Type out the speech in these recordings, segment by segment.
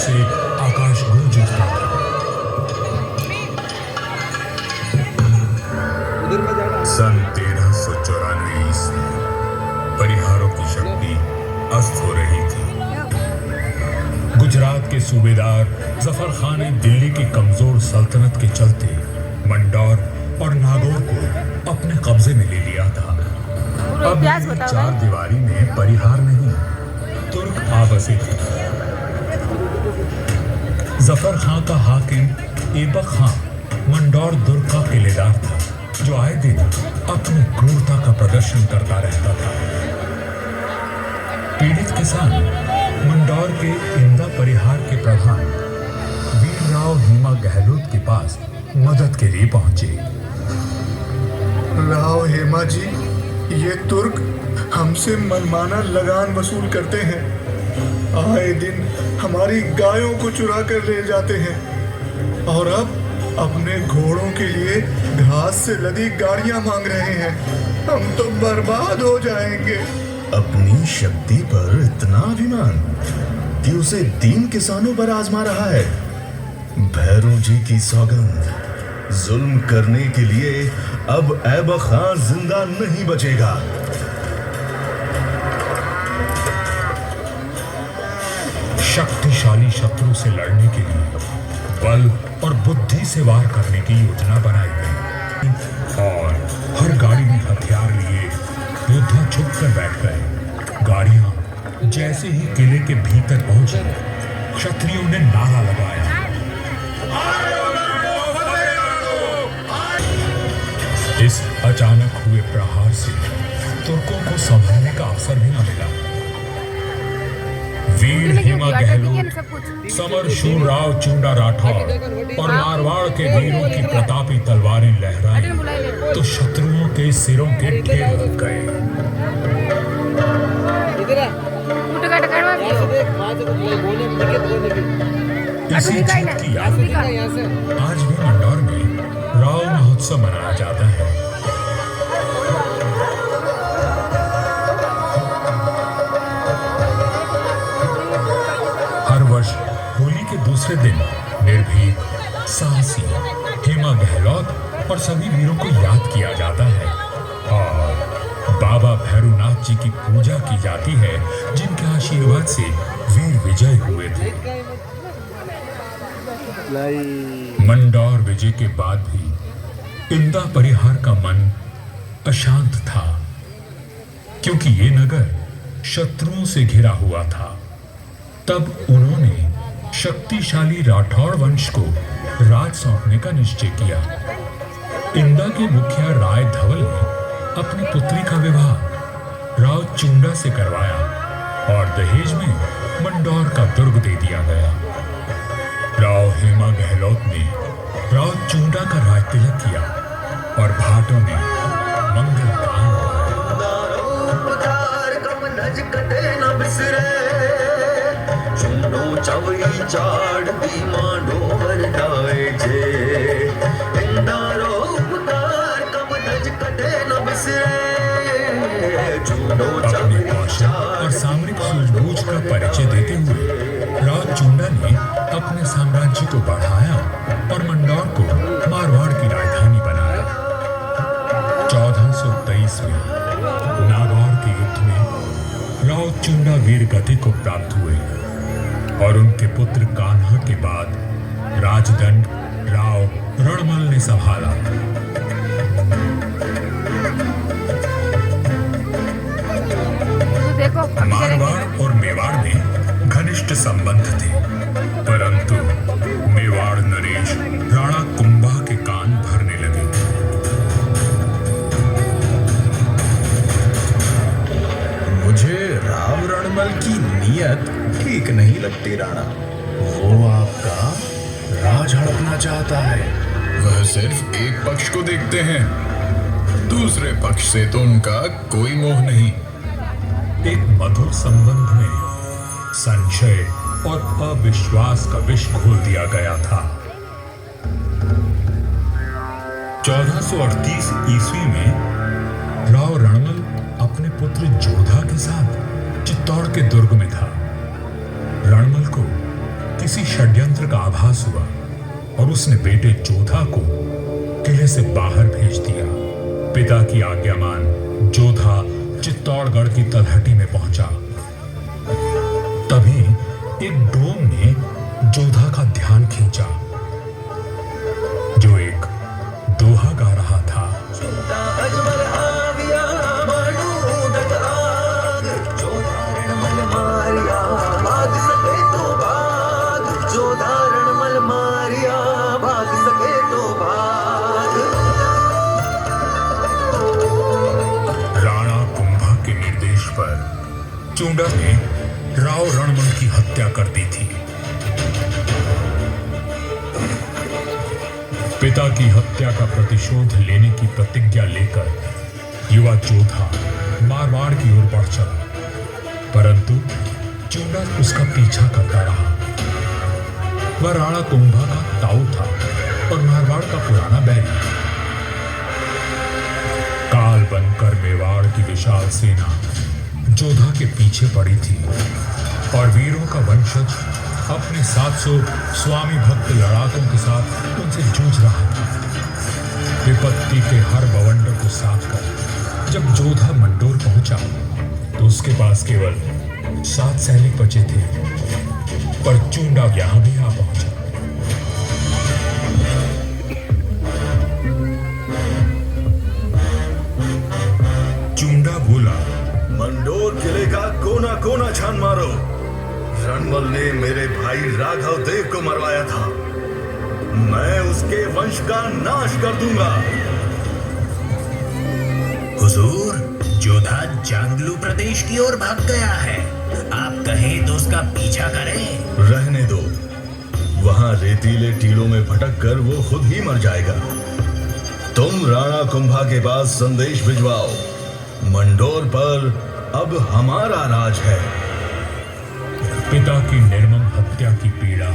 से आकाश गूंज उठता था। सन 1394 ईस्वी परिहारों की शक्ति अस्त हो रही थी। गुजरात के सूबेदार जफर खान ने दिल्ली की कमजोर सल्तनत के चलते मंडौर और नागौर को अपने कब्जे में ले लिया था। अब चार दीवारी में परिहार नहीं, तुर्क आ बसे थे। जफर खां का हाकिम ऐबक खां मंडौर दुर्ग का किलेदार था, जो आए दिन अपनी क्रूरता का प्रदर्शन करता रहता था। पीड़ित किसान मंडौर के इंदा परिहार के प्रधान वीरराव हेमा गहलोत के पास मदद के लिए पहुंचे। राव हेमा जी, ये तुर्क हमसे मनमाना लगान वसूल करते हैं। आए दिन हमारी गायों को चुरा कर ले जाते हैं और अब अपने घोड़ों के लिए घास से लदी गाड़ियां मांग रहे हैं। हम तो बर्बाद हो जाएंगे। अपनी शक्ति पर इतना अभिमान कि उसे 3 किसानों पर आजमा रहा है। भैरू जी की सौगंध, जुल्म करने के लिए अब ऐबक खां जिंदा नहीं बचेगा। शक्तिशाली शत्रु से लड़ने के लिए बल और बुद्धि से वार करने की योजना बनाई गई और हर गाड़ी में हथियार लिए योद्धा छुप कर बैठ गए। गाड़ियां जैसे ही किले के भीतर पहुंची, क्षत्रियों ने नारा लगाया। इस अचानक हुए प्रहार से तुर्कों को संभलने का अवसर भी न मिला। वीर हेमा गहलोत, समर शूर राव चुंडा राठौर और मारवाड़ के वीरों की प्रतापी तलवारें लहराई तो शत्रुओं के सिरों के ढेर लग गए। इसी जीत की याद में आज भी मंडौर में राव महोत्सव मनाया जाता है। हर वर्ष होली के दूसरे दिन निर्भीक, साहसी हेमा गहलोत और सभी वीरों को याद किया जाता है और बाबा भैरूनाथ जी की पूजा की जाती है, जिनके आशीर्वाद से वीर विजय हुए थे। मंडौर विजय के बाद भी इंदा परिहार का मन अशांत था, क्योंकि ये नगर शत्रुओं से घिरा हुआ था। तब उन्होंने शक्तिशाली राठौड़ वंश को राज सौंपने का निश्चय किया। इंदा के मुखिया राय धवल ने अपनी पुत्री का विवाह राव चुंडा से करवाया और दहेज में मंडौर का दुर्ग दे दिया गया। राव हेमा गहलोत ने राव चुंडा का राज तिलक किया और भाटों ने मंगल गान अपने कौशल और सामरिक सूझबूझ का परिचय देते हुए राव चुंडा ने अपने साम्राज्य को बढ़ाया और मंडौर को मारवाड़ की राजधानी बनाया। 1423 में नागौर के युद्ध में राव चुंडा वीर गति को प्राप्त हुए और उनके पुत्र कान्हा के बाद राजदंड राव रणमल ने संभाला। मारवाड़ और मेवाड़ में घनिष्ठ संबंध थे, परंतु मेवाड़ नरेश राणा कुंभा के कान भरने लगे। मुझे राव रणमल की नीयत ठीक नहीं लगती राणा। वो आपका राज हड़पना चाहता है। वह सिर्फ एक पक्ष को देखते हैं, दूसरे पक्ष से तो उनका कोई मोह नहीं। एक मधुर संबंध में संशय और अविश्वास का विष घोल दिया गया था। 1438 ईस्वी में राव रणमल अपने पुत्र जोधा के साथ चित्तौड़ के दुर्ग में था। रणमल को किसी षड्यंत्र का आभास हुआ और उसने बेटे जोधा को किले से बाहर भेज दिया। पिता की आज्ञा मान जोधा चित्तौड़गढ़ की तलहटी में पहुंचा। तभी एक डोम ने जोधा का ध्यान खींचा, जो एक दोहा गा रहा था। राणा कुंभा के निर्देश पर चूंडा ने राव रणमल की हत्या कर दी थी। पिता की हत्या का प्रतिशोध लेने की प्रतिज्ञा लेकर युवा जोधा मारवाड़ की ओर बढ़ चला, परंतु चूंडा उसका पीछा करता रहा। वह राणा कुंभा का ताऊ था और मारवाड़ का पुराना बैरी। काल बनकर मेवाड़ की विशाल सेना जोधा के पीछे पड़ी थी और वीरों का वंशज अपने 700 स्वामी भक्त लड़ाकों के साथ उनसे जूझ रहा था। विपत्ति के हर बवंडर को साथ कर जब जोधा मंडोर पहुंचा तो उसके पास केवल 7 सैनिक बचे थे, पर चूंडा यहां भी आ पहुंचा। चूंडा बोला, मंडोर किले का कोना कोना छान मारो। रणमल ने मेरे भाई राघव देव को मरवाया था, मैं उसके वंश का नाश कर दूंगा। हुजूर, जोधा जांगलू प्रदेश की ओर भाग गया है। आप कहें तो उसका पीछा करें। रहने दो, वहां रेतीले टीलों में भटक कर वो खुद ही मर जाएगा। तुम राणा कुंभा के पास संदेश भिजवाओ, मंडोर पर अब हमारा राज है। पिता की निर्मम हत्या की पीड़ा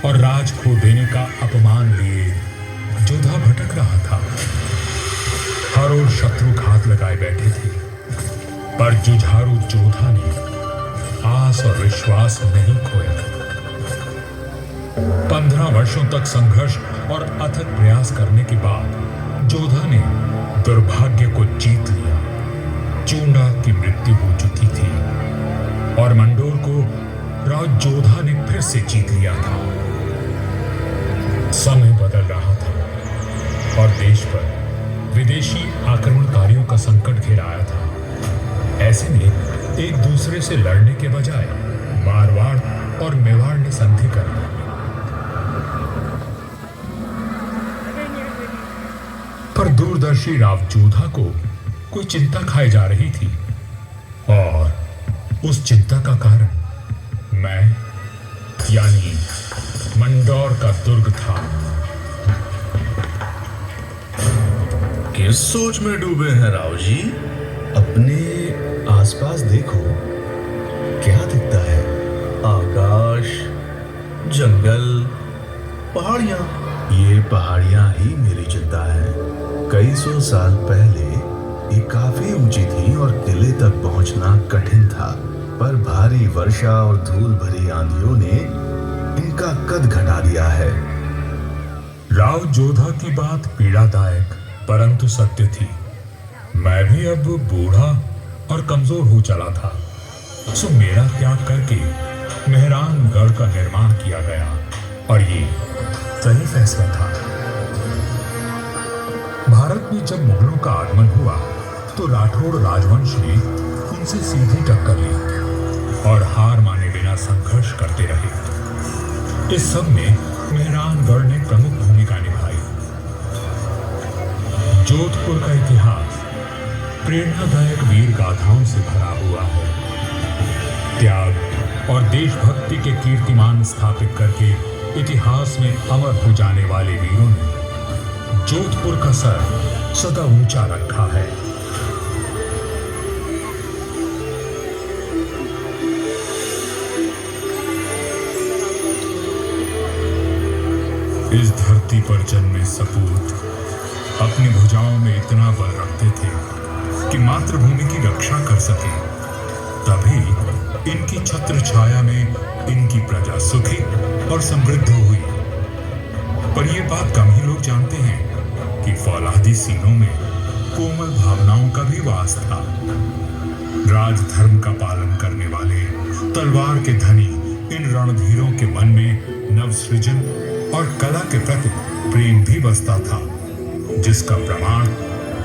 और राज खो देने का अपमान लिए जोधा भटक रहा था। हर ओर शत्रु घात लगाए बैठे थे, पर जुझारू जोधा ने आस और विश्वास नहीं खोया। 15 वर्षों तक संघर्ष और अथक प्रयास करने के बाद जोधा ने दुर्भाग्य को जीत लिया। चूंडा की मृत्यु हो चुकी थी और मंडोर को राव जोधा ने फिर से जीत लिया था। समय बदल रहा था और देश पर विदेशी आक्रमणकारियों का संकट घेर आया था। ऐसे में एक दूसरे से लड़ने के बजाय मारवाड़ और मेवाड़ ने संधि कर ली। पर दूरदर्शी राव जोधा को कोई चिंता खाए जा रही थी और उस चिंता का कारण मैं यानी मंडोर का दुर्ग था। किस सोच में डूबे हैं राव जी? अपने आसपास देखो, क्या दिखता है? आकाश, जंगल, पहाड़ियां। ये पहाड़ियां ही मेरी चिंता है। कई सौ साल पहले ये काफी ऊंची थी और किले तक पहुंचना कठिन था, पर भारी वर्षा और धूल भरी आंधियों ने इनका कद घटा दिया है। राव जोधा की बात पीड़ादायक परंतु सत्य थी। मैं भी अब बूढ़ा और कमजोर हो चला था, सो मेरा त्याग करके मेहरानगढ़ का निर्माण किया गया और ये सही फैसला था। भारत में जब मुगलों का आगमन हुआ तो राठौड़ राजवंश ने उनसे सीधी टक्कर ली और हार माने बिना संघर्ष करते रहे। इस सब में मेहरानगढ़ ने प्रमुख भूमिका निभाई। जोधपुर का इतिहास प्रेरणादायक वीर गाथाओं से भरा हुआ है। त्याग और देशभक्ति के कीर्तिमान स्थापित करके इतिहास में अमर हो जाने वाले वीरों ने जोधपुर का सर सदा ऊंचा रखा है। इस धरती पर जन्मे सपूत अपनी भुजाओं में इतना बल रखते थे कि मातृभूमि की रक्षा कर सके। तभी इनकी छत्र छाया में इनकी प्रजा सुखी और समृद्ध हुई। पर यह बात कम ही लोग जानते हैं कि फौलादी सीनों में कोमल भावनाओं का भी वास था। राजधर्म का पालन करने वाले तलवार के धनी इन रणधीरों के मन में नवसृजन और कला के प्रति प्रेम भी बसता था, जिसका प्रमाण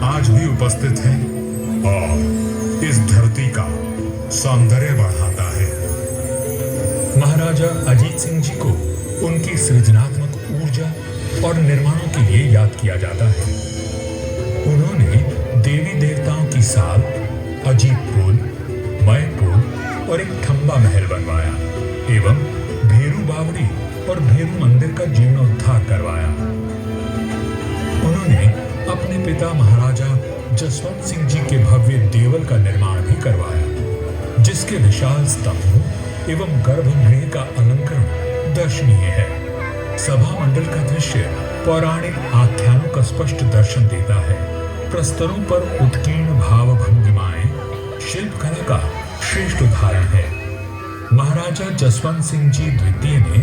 आज भी उपस्थित है और इस धरती का सौंदर्य बढ़ाता है। महाराजा अजीत सिंह जी को उनकी सृजनात्मक ऊर्जा और निर्माणों के लिए याद किया जाता है। उन्होंने देवी देवताओं की साल, अजीत पुल, मय पुल और एक खंबा महल बनवाया एवं भेरू बावड़ी और भेरू मंदिर का जीर्णोद्धार करवाया। उन्होंने अपने पिता महाराजा जसवंत सिंह जी के भव्य देवल का निर्माण भी करवाया, जिसके विशाल स्तंभों एवं गर्भगृह का अलंकरण दर्शनीय है। सभा मंडल का दृश्य पौराणिक आख्यानों का स्पष्ट दर्शन देता है। प्रस्तरों पर उत्कीर्ण भाव भंगिमाएं शिल्पकला का श्रेष्ठ उदाहरण है। महाराजा जसवंत सिंह जी द्वितीय ने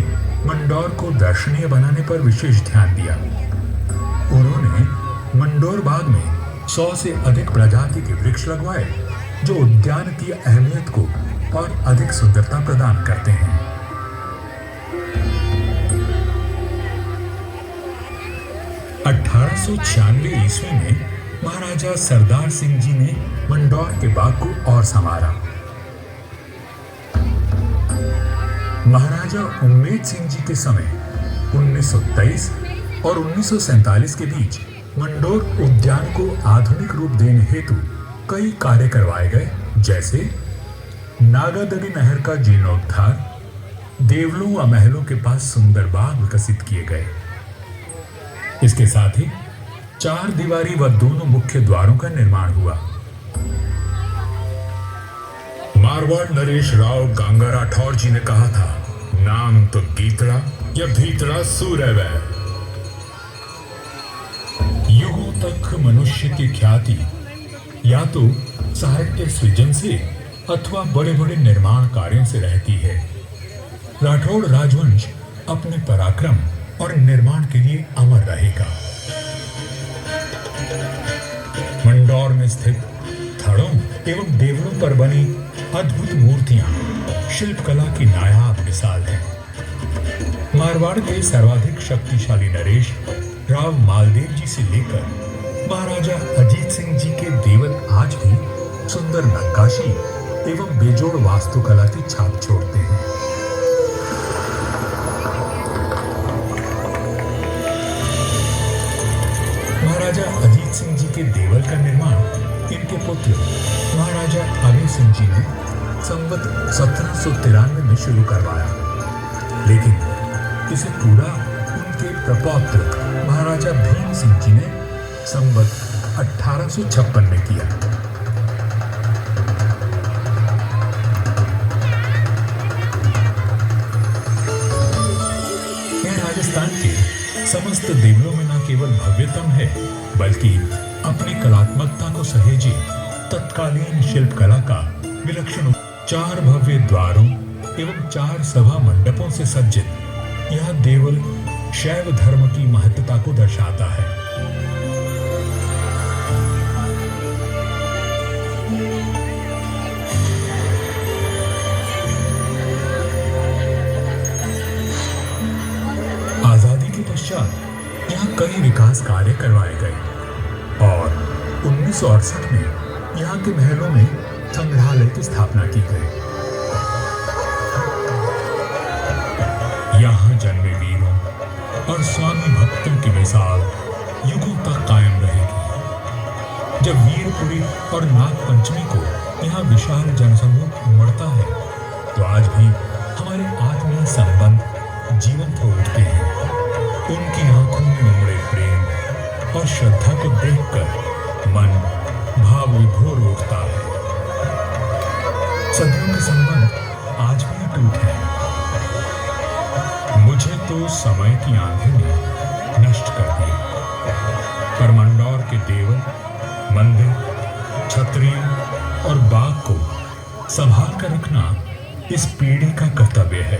मंडौर को दर्शनीय बनाने पर विशेष ध्यान दिया। उन्होंने मंडौर बाग में 100 से अधिक प्रजाति के वृक्ष लगवाए, जो उद्यान की अहमियत को और अधिक सुंदरता प्रदान करते हैं। ईस्वी में महाराजा सरदार सिंह जी ने मंडौर के बाग को और संवारा। महाराजा उम्मेद सिंह जी के समय 1923 और 1947 के बीच मंडौर उद्यान को आधुनिक रूप देने हेतु कई कार्य करवाए गए, जैसे नागादगी नहर का जीर्णोद्धार, देवलों व महलों के पास सुंदर बाग विकसित किए गए। इसके साथ ही 4 दीवारी व दोनों मुख्य द्वारों का निर्माण हुआ। मारवाड़ नरेश राव गांगा राठौर जी ने कहा था, नाम तो गीतड़ा या भीतड़ा सूर्य। युगों तक मनुष्य की ख्याति या तो साहित्य सृजन से अथवा बड़े बड़े निर्माण कार्यों से रहती है। राठौड़ राजवंश अपने पराक्रम और निर्माण के लिए अमर रहेगा। मंडौर में स्थित थड़ों एवं देवलों पर बनी अद्भुत मूर्तियां शिल्पकला की नायाब मिसाल है। मारवाड़ के सर्वाधिक शक्तिशाली नरेश राव मालदेव जी से लेकर महाराजा अजीत सिंह जी के देवल आज भी सुंदर नक्काशी एवं बेजोड़ वास्तुकला की छाप छोड़ते हैं। महाराजा अजीत सिंह जी के देवल का निर्माण इनके पुत्र महाराजा अभय सिंह जी ने संवत 1793 में शुरू करवाया, लेकिन इसे पूरा उनके प्रपौत्र महाराजा भीम सिंह जी ने संवत 1856 में किया। यह राजस्थान के समस्त देवलों में न केवल भव्यतम है, बल्कि अपनी कलात्मकता को सहेजे तत्कालीन शिल्पकला का विलक्षण 4 भव्य द्वारों एवं 4 सभा मंडपों से सज्जित यह देवल शैव धर्म की महत्ता को दर्शाता है। आजादी के पश्चात यहाँ कई विकास कार्य करवाए गए और 1968 में यहाँ के महलों में संग्रहालय की स्थापना की गई। यहाँ जन्मे वीरों और स्वामी भक्तों की मिसाल युगों तक कायम रहेगी। जब वीरपुरी और नाग पंचमी को यहाँ विशाल जनसमूह उमड़ता है, तो आज भी हमारे आत्मीय संबंध जीवंत हो उठते हैं। उनकी आंखों में उमड़े प्रेम और श्रद्धा को देखकर मन भाव विभोर उठता है। सदियों के संबंध आज भी अटूट हैं। मुझे तो समय की आंधी ने नष्ट कर दिया, पर मंडौर के देवल, मंदिर, छतरियों और बाग को संभाल कर रखना इस पीढ़ी का कर्तव्य है।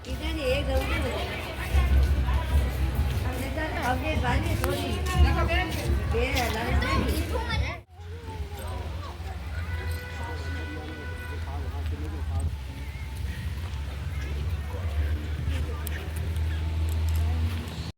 इधर ये गलती हो गई। हमने कहा आगे गाड़ी थोड़ी ये अल्लाह ने